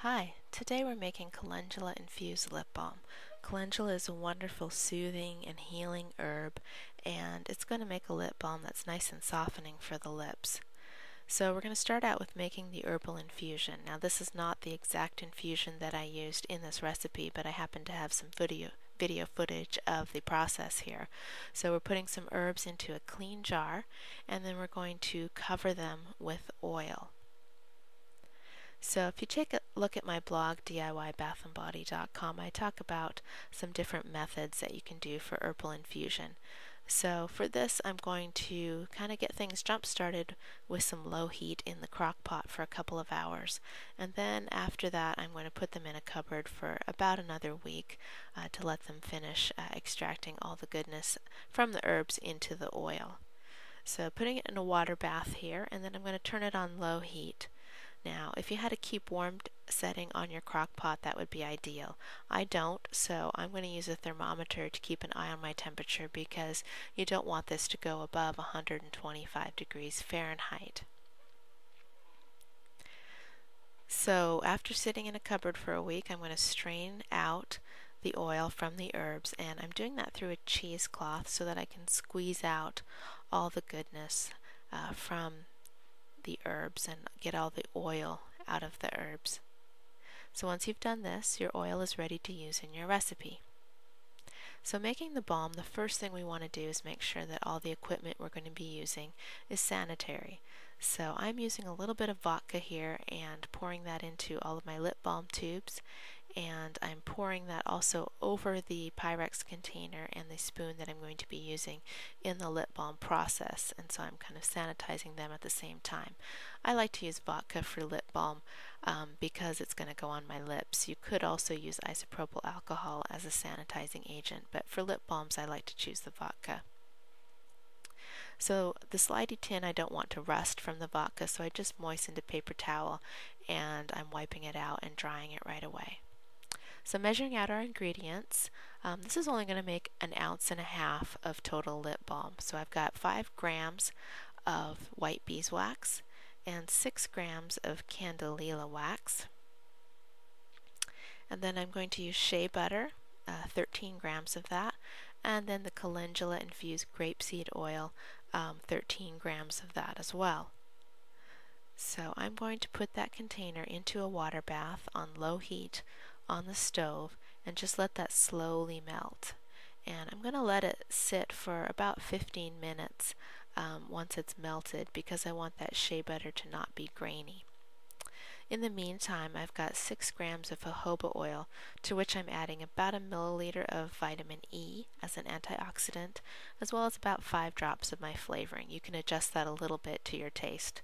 Hi, today we're making Calendula Infused Lip Balm. Calendula is a wonderful soothing and healing herb, and it's going to make a lip balm that's nice and softening for the lips. So we're going to start out with making the herbal infusion. Now this is not the exact infusion that I used in this recipe, but I happen to have some video footage of the process here. So we're putting some herbs into a clean jar, and then we're going to cover them with oil. So if you take a look at my blog, DIYbathandbody.com, I talk about some different methods that you can do for herbal infusion. So for this, I'm going to kind of get things jump started with some low heat in the crock pot for a couple of hours. And then after that, I'm going to put them in a cupboard for about another week to let them finish extracting all the goodness from the herbs into the oil. So putting it in a water bath here, and then I'm going to turn it on low heat. Now, if you had a keep warm setting on your crock pot, that would be ideal. I don't, so I'm going to use a thermometer to keep an eye on my temperature because you don't want this to go above 125 degrees Fahrenheit. So after sitting in a cupboard for a week, I'm going to strain out the oil from the herbs, and I'm doing that through a cheesecloth so that I can squeeze out all the goodness from the herbs and get all the oil out of the herbs. So once you've done this, your oil is ready to use in your recipe. So making the balm, the first thing we want to do is make sure that all the equipment we're going to be using is sanitary. So I'm using a little bit of vodka here and pouring that into all of my lip balm tubes, and I'm pouring that also over the Pyrex container and the spoon that I'm going to be using in the lip balm process, and so I'm kind of sanitizing them at the same time. I like to use vodka for lip balm because it's going to go on my lips. You could also use isopropyl alcohol as a sanitizing agent, but for lip balms I like to choose the vodka. So the slidey tin I don't want to rust from the vodka, so I just moistened a paper towel and I'm wiping it out and drying it right away. So measuring out our ingredients, this is only going to make 1.5 ounces of total lip balm. So I've got 5 grams of white beeswax and 6 grams of candelilla wax. And then I'm going to use shea butter, 13 grams of that, and then the Calendula infused grapeseed oil, 13 grams of that as well. So I'm going to put that container into a water bath on low heat on the stove and just let that slowly melt. And I'm going to let it sit for about 15 minutes once it's melted because I want that shea butter to not be grainy. In the meantime, I've got 6 grams of jojoba oil, to which I'm adding about 1 milliliter of vitamin E as an antioxidant, as well as about 5 drops of my flavoring. You can adjust that a little bit to your taste.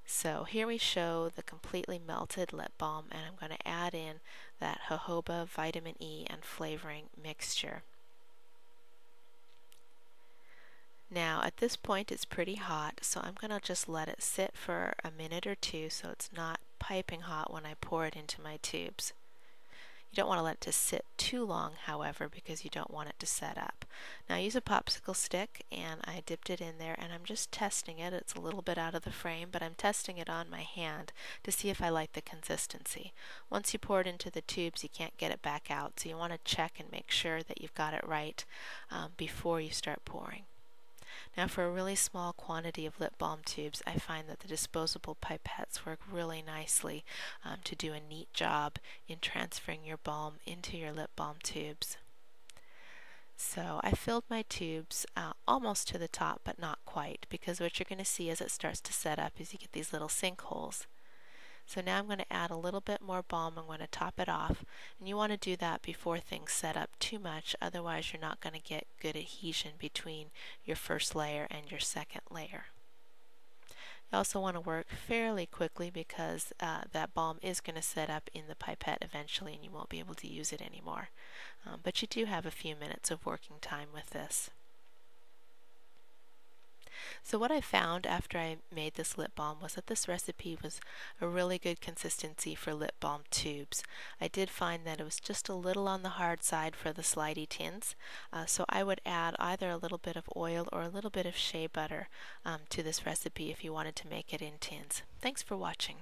So here we show the completely melted lip balm, and I'm going to add in that jojoba, vitamin E, and flavoring mixture. Now at this point it's pretty hot, so I'm going to just let it sit for a minute or two so it's not piping hot when I pour it into my tubes. You don't want to let it to sit too long, however, because you don't want it to set up. Now I use a popsicle stick and I dipped it in there and I'm just testing it. It's a little bit out of the frame, but I'm testing it on my hand to see if I like the consistency. Once you pour it into the tubes, you can't get it back out, so you want to check and make sure that you've got it right before you start pouring. Now for a really small quantity of lip balm tubes, I find that the disposable pipettes work really nicely to do a neat job in transferring your balm into your lip balm tubes. So I filled my tubes almost to the top, but not quite, because what you're going to see as it starts to set up is you get these little sinkholes. So now I'm going to add a little bit more balm. I'm going to top it off, and you want to do that before things set up too much, otherwise you're not going to get good adhesion between your first layer and your second layer. You also want to work fairly quickly because that balm is going to set up in the pipette eventually and you won't be able to use it anymore. But you do have a few minutes of working time with this. So what I found after I made this lip balm was that this recipe was a really good consistency for lip balm tubes. I did find that it was just a little on the hard side for the slidey tins, so I would add either a little bit of oil or a little bit of shea butter to this recipe if you wanted to make it in tins. Thanks for watching.